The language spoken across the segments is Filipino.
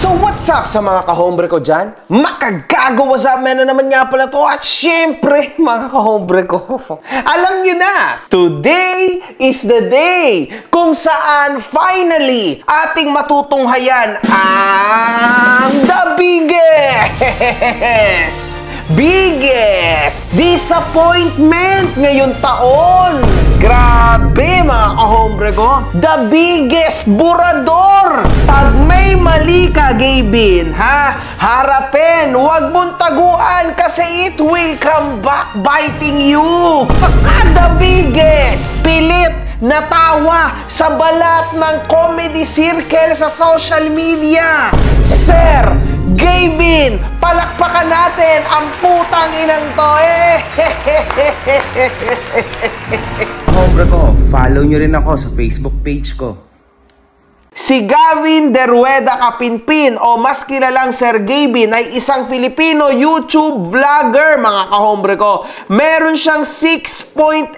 So what's up sa mga kahombre ko dyan? Makagago, what's up man na naman nga pala to. At syempre mga kahombre ko, alam nyo na, today is the day kung saan finally ating matutunghayan ang the biggest disappointment ngayong taon. Grabe mga kahombre ko, the biggest burador. Pag may mali ka, Gavin, ha? Harapin, huwag mong taguan kasi it will come back biting you. The biggest pilit na tawa sa balat ng comedy circle sa social media. Sir Gavin, palakpakan natin ang putang inang to. Hombre ko, follow nyo rin ako sa Facebook page ko. Si Gavin De Rueda Kapinpin o mas kilalang Sir Gavin ay isang Filipino YouTube vlogger mga kahombre ko. Meron siyang 6.82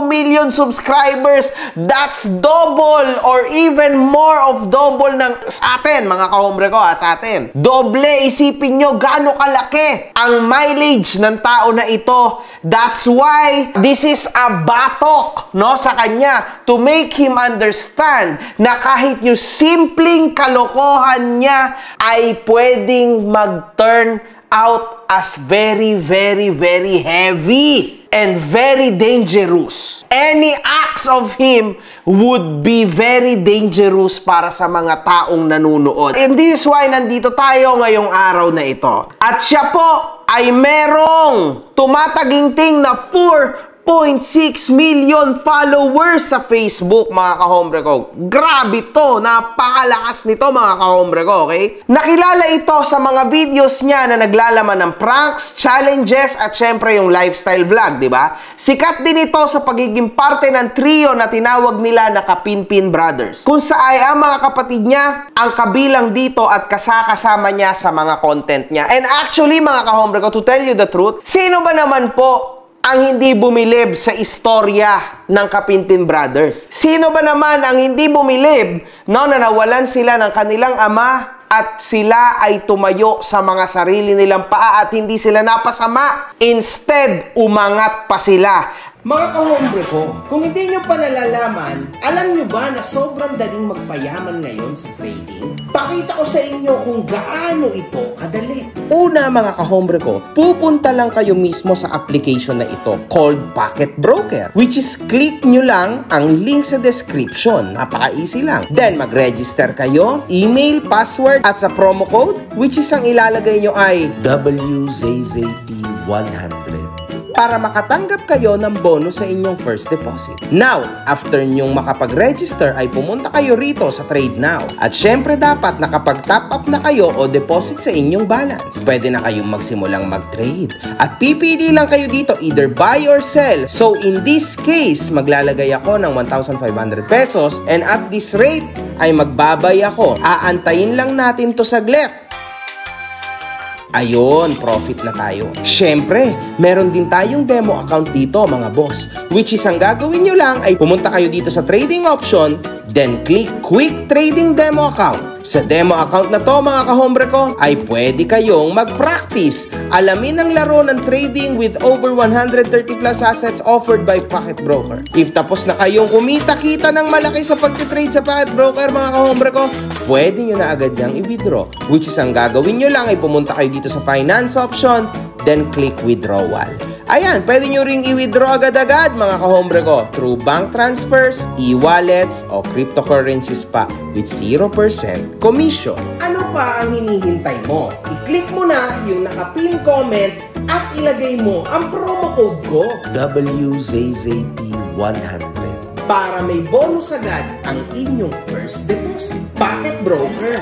million subscribers. That's double or even more of double ng sa atin mga kahombre ko, sa atin. Doble, isipin nyo gaano kalaki ang mileage ng tao na ito. That's why this is a batok, no, sa kanya to make him understand na kahit yung simpleng kalokohan niya ay pwedeng mag-turn out as very, very, very heavy and very dangerous. Any acts of him would be very dangerous para sa mga taong nanunood. And this is why nandito tayo ngayong araw na ito. At siya po ay merong tumataginting na 4.6 million followers sa Facebook, mga kahombre ko. Grabe to, napakalakas nito mga kahombre ko, okay? Nakilala ito sa mga videos niya na naglalaman ng pranks, challenges, at syempre yung lifestyle vlog, di ba? Sikat din ito sa pagiging parte ng trio na tinawag nila na Kapinpin Brothers. Kung saan ang mga kapatid niya ang kabilang dito at kasama niya sa mga content niya. And actually, mga kahombre ko, to tell you the truth, sino ba naman po ang hindi bumilib sa istorya ng Kapinpin Brothers? Sino ba naman ang hindi bumilib, no, na nawalan sila ng kanilang ama at sila ay tumayo sa mga sarili nilang paa at hindi sila napasama? Instead, umangat pa sila. Mga kahombre ko, kung hindi nyo pa nalalaman, alam nyo ba na sobrang daling magpayaman ngayon sa trading? Pakita ko sa inyo kung gaano ito kadali. Una mga kahombre ko, pupunta lang kayo mismo sa application na ito called Pocket Broker, which is click nyo lang ang link sa description. Napaka-easy lang. Then mag-register kayo, email, password, at sa promo code, which is ang ilalagay nyo ay WZZT100 para makatanggap kayo ng bonus sa inyong first deposit. Now, after nyong makapag-register ay pumunta kayo rito sa Trade Now. At syempre dapat nakapag-top up na kayo o deposit sa inyong balance. Pwede na kayong magsimulang mag-trade. At pipili lang kayo dito either buy or sell. So in this case, maglalagay ako ng 1,500 pesos and at this rate ay magbabay ako. Aantayin lang natin to saglit. Ayun, profit na tayo. Syempre, meron din tayong demo account dito mga boss. Which is ang gagawin nyo lang ay pumunta kayo dito sa trading option, then click quick trading demo account. Sa demo account na to mga kahombre ko ay pwede kayong mag-practice. Alamin ang laro ng trading with over 130 plus assets offered by Pocket Broker. If tapos na kayong kumita-kita ng malaki sa pag-trade sa Pocket Broker mga kahombre ko, pwede nyo na agad yang i-withdraw. Which is ang gagawin nyo lang ay pumunta kayo dito sa finance option, then click withdrawal. Ayan, pwede nyo ring i-withdraw agad-agad mga kahombre ko through bank transfers, e-wallets, o cryptocurrencies pa with 0% commission. Ano pa ang hinihintay mo? I-click mo na yung naka-pin comment at ilagay mo ang promo code ko WZZT100 para may bonus agad ang inyong first deposit. Pocket Broker.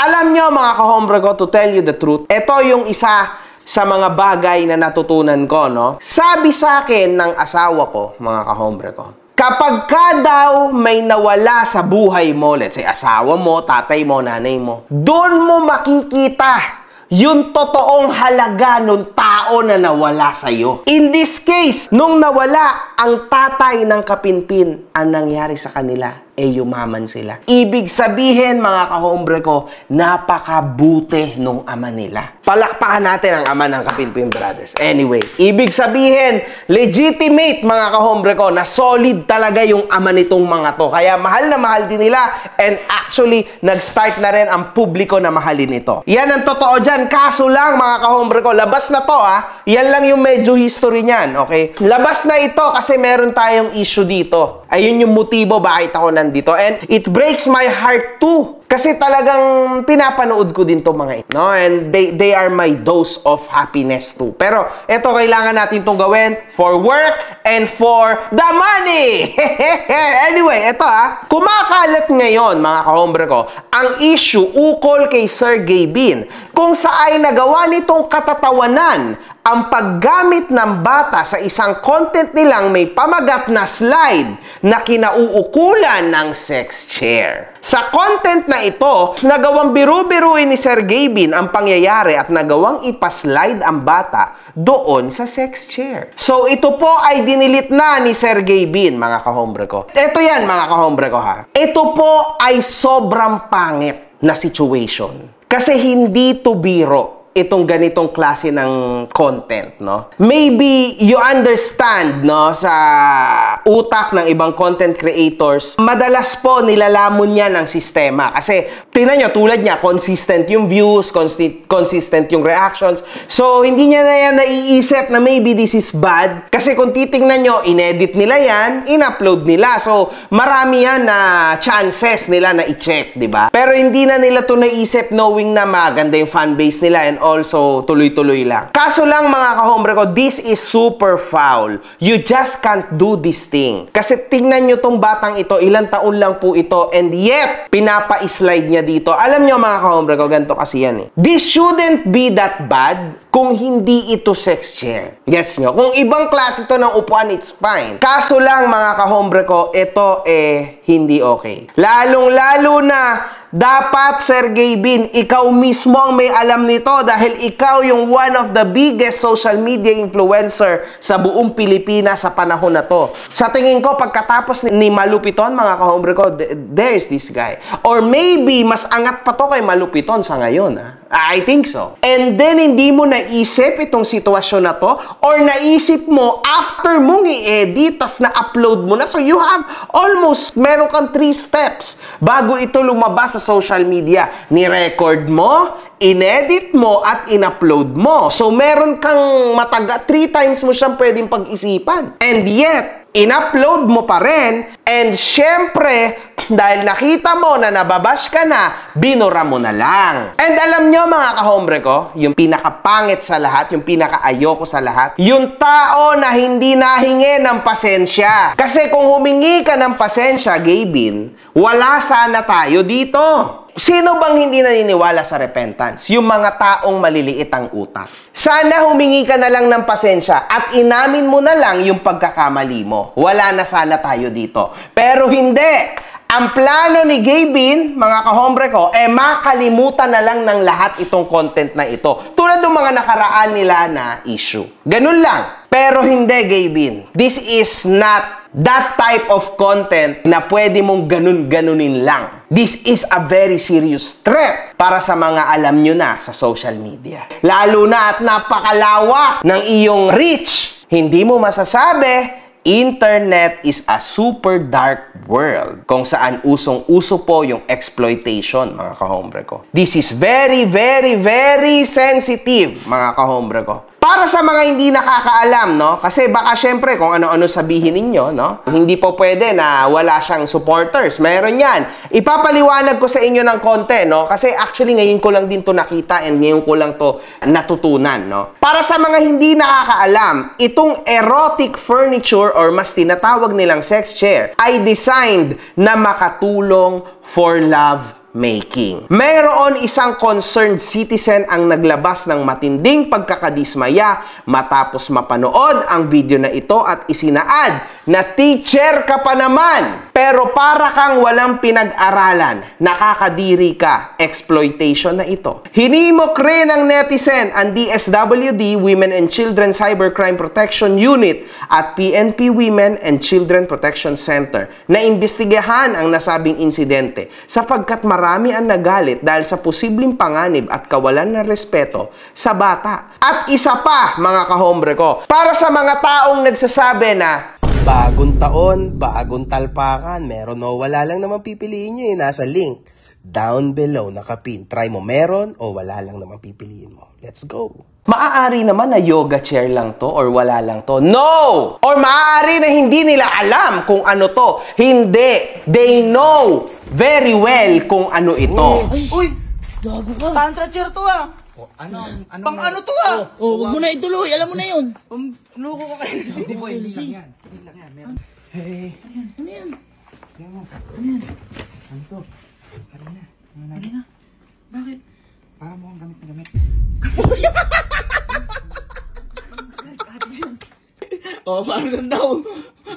Alam nyo mga kahombre ko, to tell you the truth, ito yung isa sa mga bagay na natutunan ko, no? Sabi sa akin ng asawa ko, mga kahombre ko, kapag ka daw may nawala sa buhay mo, let's say asawa mo, tatay mo, nanay mo, doon mo makikita yung totoong halaga ng tao na nawala sa'yo. In this case, nung nawala ang tatay ng Kapinpin, ang nangyari sa kanila, yumaman sila. Ibig sabihin, mga kahombre ko, napakabuti nung ama nila. Palakpakan natin ang ama ng Kapinpin Brothers. Anyway, ibig sabihin, legitimate, mga kahombre ko, na solid talaga yung ama nitong mga to. Kaya mahal na mahal din nila, and actually, nag-start na rin ang publiko na mahalin ito. Yan ang totoo dyan. Kaso lang, mga kahombre ko, labas na to, yan lang yung medyo history niyan, okay? Labas na ito kasi meron tayong issue dito. Ayun yung motibo bakit ako nandito. And it breaks my heart too. Kasi talagang pinapanood ko din to mga ito. No? And they are my dose of happiness too. Pero ito, kailangan natin itong gawin for work and for the money. Anyway, ito kumakalat ngayon, mga kahombre ko, ang issue ukol kay Sergey Bin, kung saan nagawa nitong katatawanan ang paggamit ng bata sa isang content nilang may pamagat na slide na kinauukulan ng sex chair. Sa content na ito, nagawang biru-biruin ni Sergey Bin ang pangyayari at nagawang ipaslide ang bata doon sa sex chair. So ito po ay dinilit na ni Sergey Bin, mga kahombre ko. Ito yan, mga kahombre ko Ito po ay sobrang pangit na situation. Kasi hindi to biro itong ganitong klase ng content, no? Maybe you understand, no, sa utak ng ibang content creators, madalas po nilalamon niya ng sistema. Kasi, tingnan nyo, tulad niya, consistent yung views, consistent yung reactions. So, hindi niya na yan naiisip na maybe this is bad. Kasi kung titingnan nyo, inedit nila yan, in-upload nila. So, marami yan na chances nila na i-check, di ba? Pero hindi na nila to naisip knowing na maganda yung fanbase nila and also tuloy-tuloy lang. Kaso lang, mga kahombre ko, this is super foul. You just can't do this thing. Kasi tingnan nyo tong batang ito, ilang taon lang po ito, and yet, pinapa-slide niya dito. Alam nyo, mga kahombre ko, ganito kasi yan This shouldn't be that bad kung hindi ito sex chair. Gets nyo? Kung ibang klase ito ng upuan, it's fine. Kaso lang, mga kahombre ko, ito hindi okay. Lalong-lalo na, dapat, Sergey Bin, ikaw mismo ang may alam nito dahil ikaw yung one of the biggest social media influencer sa buong Pilipinas sa panahon na to. Sa tingin ko, pagkatapos ni Malupiton, mga kahombre ko, there's this guy. Or maybe, mas angat pa to kay Malupiton sa ngayon. I think so. And then, hindi mo naisip itong sitwasyon na to or naisip mo after mong i-edit tas na-upload mo na. So, you have almost, meron kang 3 steps bago ito lumabas sa social media. Ni-record mo, inedit mo, at in-upload mo. So, meron kang 3 times mo siyang pwedeng pag-isipan. And yet, in-upload mo pa rin, and syempre, dahil nakita mo na nababash ka na, binura mo na lang. And alam nyo, mga kahombre ko, yung pinakapangit sa lahat, yung pinakaayoko sa lahat, yung tao na hindi nahingi ng pasensya. Kasi kung humingi ka ng pasensya, Gaybin, wala sana tayo dito. Sino bang hindi naniniwala sa repentance? Yung mga taong maliliit ang utak. Sana humingi ka na lang ng pasensya at inamin mo na lang yung pagkakamali mo. Wala na sana tayo dito. Pero hindi. Ang plano ni Gaybin, mga kahombre ko, makalimutan na lang ng lahat itong content na ito. Tulad ng mga nakaraan nila na issue. Ganun lang. Pero hindi, Gaybin. This is not that type of content na pwede mong ganun-ganunin lang. This is a very serious threat para sa mga alam nyo na sa social media. Lalo na at napakalawak ng iyong reach. Hindi mo masasabi, internet is a super dark world kung saan usong-uso po yung exploitation, mga kahombre ko. This is very, very, very sensitive, mga kahombre ko. Para sa mga hindi nakakaalam, no? Kasi baka syempre kung ano-ano sabihin ninyo, no? Hindi po pwede na wala siyang supporters. Meron yan. Ipapaliwanag ko sa inyo ng konti, no? Kasi actually ngayon ko lang din to nakita and ngayon ko lang to natutunan, no? Para sa mga hindi nakakaalam, itong erotic furniture or mas tinatawag nilang sex chair ay designed na makatulong for love making. Mayroon isang concerned citizen ang naglabas ng matinding pagkakadismaya matapos mapanood ang video na ito at isinaad na teacher ka pa naman, pero para kang walang pinag-aralan, nakakadiri ka, exploitation na ito. Hinimok rin ng netizen ang DSWD, Women and Children Cybercrime Protection Unit at PNP Women and Children Protection Center na imbestigahan ang nasabing insidente sapagkat marami ang nagalit dahil sa posibleng panganib at kawalan ng respeto sa bata. At isa pa, mga kahombre ko, para sa mga taong nagsasabi na bagong taon, bagong talpakan, meron o wala lang naman pipiliin nyo eh. Nasa link down below, nakapin. Try mo, meron o wala lang naman pipiliin mo. Let's go! Maaari naman na yoga chair lang to or wala lang to. No! Or maaari na hindi nila alam kung ano to. Hindi! They know very well kung ano ito. Uy! Gago ka! Tantra chair to ah! Pang ano to ah? Huwag mo na ituloy, alam mo na yun. Loko ka kayo. Hindi boy, hindi lang yan. Hindi lang yan, meron. Hey. Ano yan? Tingnan mo. Ano yan? Ano to? Karina. Bakit? Para mo kang gamit na gamit. Oh, parang daw.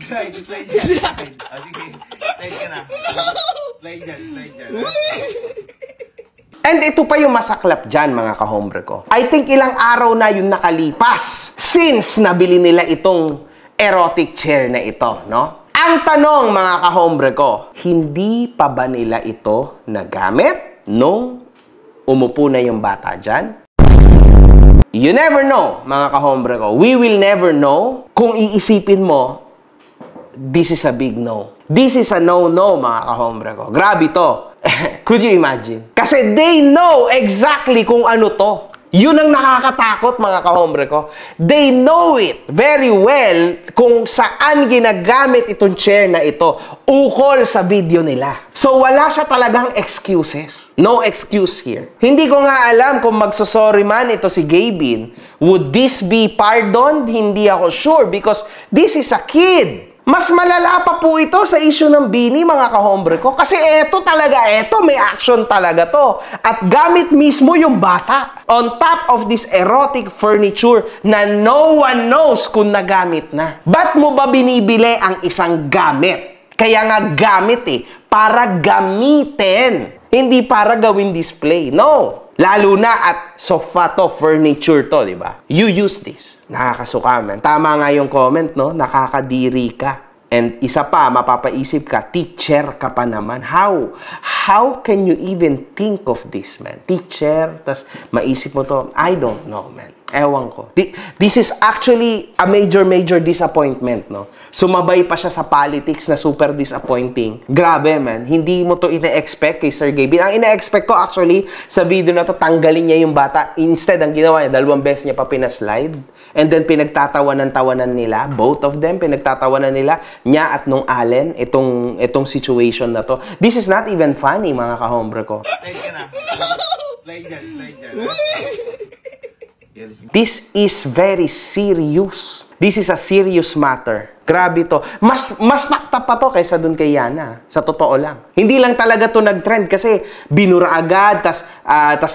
Slide dyan. Oh, sige. Slide ka na. Slide dyan. And ito pa yung masaklap dyan, mga kahombre ko. I think ilang araw na yung nakalipas since nabili nila itong erotic chair na ito, no? Ang tanong, mga kahombre ko, hindi pa ba nila ito nagamit nung umupo na yung bata dyan? You never know, mga kahombre ko. We will never know kung iisipin mo, this is a big no. This is a no-no, mga kahombre ko. Grabe to. Could you imagine? Kasi they know exactly kung ano to. Yun ang nakakatakot, mga kahombre ko. They know it very well kung saan ginagamit itong chair na ito. Ukol sa video nila. So, wala siya talagang excuses. No excuse here. Hindi ko nga alam kung magsosorry man ito si Gabin. Would this be pardoned? Hindi ako sure because this is a kid. Mas malala pa po ito sa issue ng Bini, mga kahombre ko. Kasi may action talaga to. At gamit mismo yung bata. On top of this erotic furniture na no one knows kung nagamit na. Ba't mo ba binibili ang isang gamit? Kaya nga gamit para gamitin. Hindi para gawin display. No. Lalo na at sofa to, furniture to, di ba? You use this. Nakakasuka, man. Tama nga yung comment, no? Nakakadiri ka. And isa pa, mapapaisip ka, teacher ka pa naman. How can you even think of this, man? Teacher, tas maisip mo to, I don't know, man. Ewan ko. This is actually a major disappointment, no? Sumabay pa siya sa politics na super disappointing. Grabe, man. Hindi mo to ina-expect kay Sir Gabin. Ang ina-expect ko actually, sa video na to, tanggalin niya yung bata. Instead, ang ginawa niya, 2 beses niya pa pinaslide. And then, pinagtatawanan nila. Both of them, pinagtatawanan nila. Niya at nung Allen, itong situation na to. This is not even funny, mga kahombre ko. Slide ka na. Slide dyan. This is very serious. This is a serious matter. Grabe to. Mas fakta pa to kaysa dun kay Yana. Sa totoo lang. Hindi lang talaga to nag-trend kasi binura agad, tas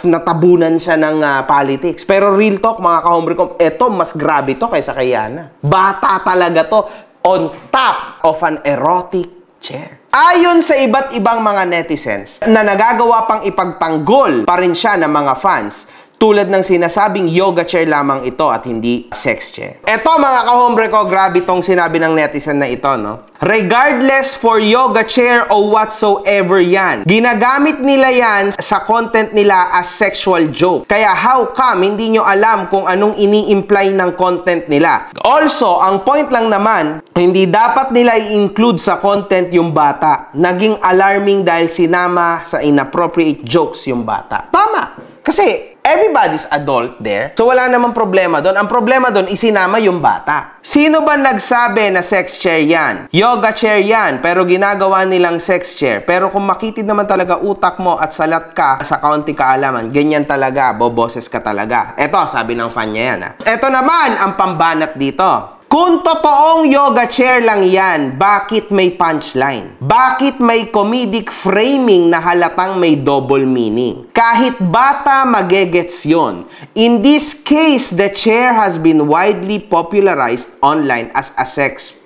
natabunan siya ng politics. Pero real talk, mga kahombre ko, eto mas grabe to kaysa kay Yana. Bata talaga to on top of an erotic chair. Ayon sa iba't ibang mga netizens na nagagawa pang ipagtanggol pa rin siya ng mga fans, tulad ng sinasabing yoga chair lamang ito at hindi sex chair. Eto, mga kahombre ko, grabe tong sinabi ng netizen na ito, no? Regardless for yoga chair o whatsoever yan, ginagamit nila yan sa content nila as sexual joke. Kaya how come hindi nyo alam kung anong ini-imply ng content nila? Also, ang point lang naman, hindi dapat nila i-include sa content yung bata. Naging alarming dahil sinama sa inappropriate jokes yung bata. Tama! Kasi everybody's adult there. So wala namang problema doon. Ang problema doon, isinama yung bata. Sino ba nagsabi na sex chair yan? Yoga chair yan, pero ginagawa nilang sex chair. Pero kung makitid naman talaga utak mo at salat ka sa kaunting kaalaman, ganyan talaga, boboses ka talaga. Eto, sabi ng fan niya yan. Eto naman ang pambanat dito. Kung totoong yoga chair lang yan, bakit may punchline? Bakit may comedic framing na halatang may double meaning? Kahit bata magegets yon. In this case, the chair has been widely popularized online as a sex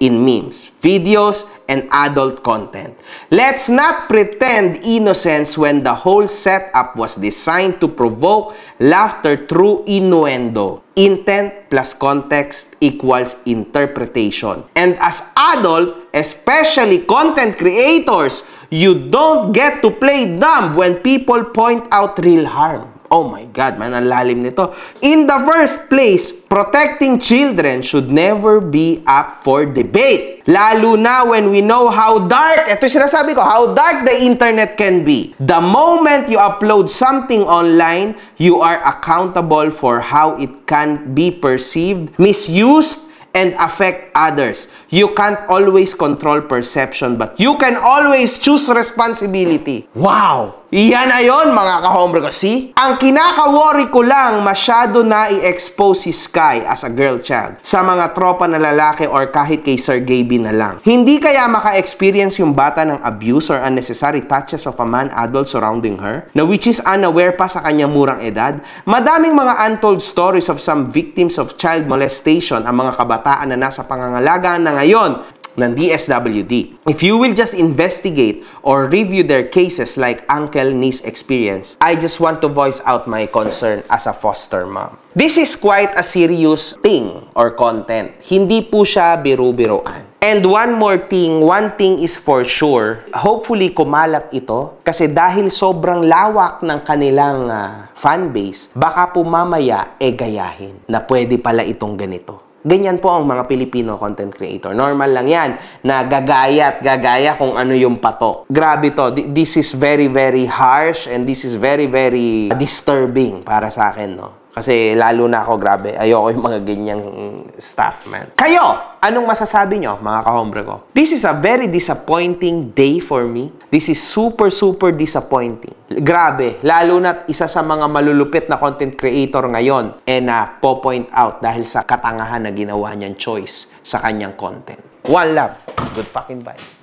in memes, videos, and adult content. Let's not pretend innocence when the whole setup was designed to provoke laughter through innuendo. Intent plus context equals interpretation. And as adult, especially content creators, you don't get to play dumb when people point out real harm. Oh my God, man, ang lalim nito. In the first place, protecting children should never be up for debate. Lalo na when we know how dark, ito sinasabi ko, how dark the internet can be. The moment you upload something online, you are accountable for how it can be perceived, misused, and affect others. You can't always control perception, but you can always choose responsibility. Wow! Iyan na yun, mga ka-hombre ko. See? Ang kinaka-worry ko lang, masyado na i-expose si Sky as a girl child sa mga tropa na lalaki or kahit kay Sir Gaby na lang. Hindi kaya maka-experience yung bata ng abuse or unnecessary touches of a man adult surrounding her, na which is unaware pa sa kanyang murang edad? Madaming mga untold stories of some victims of child molestation ang mga kabataan na nasa pangangalagaan na ngayon ng DSWD. If you will just investigate or review their cases like Uncle Ni's experience, I just want to voice out my concern as a foster mom. This is quite a serious thing or content. Hindi po siya biro-biroan. And one thing is for sure, hopefully kumalat ito kasi dahil sobrang lawak ng kanilang fanbase, baka po mamaya gayahin na pwede pala itong ganito. Ganyan po ang mga Pilipino content creator. Normal lang yan na gagaya kung ano yung patok. Grabe to. This is very, very harsh and this is very, very disturbing para sa akin, no? Kasi lalo na ako, grabe. Ayoko yung mga ganyang stuff, man. Kayo! Anong masasabi nyo, mga kahombre ko? This is a very disappointing day for me. This is super, super disappointing. Grabe. Lalo na isa sa mga malulupit na content creator ngayon po-point out dahil sa katangahan na ginawa niyang choice sa kanyang content. One love. Good fucking vibes.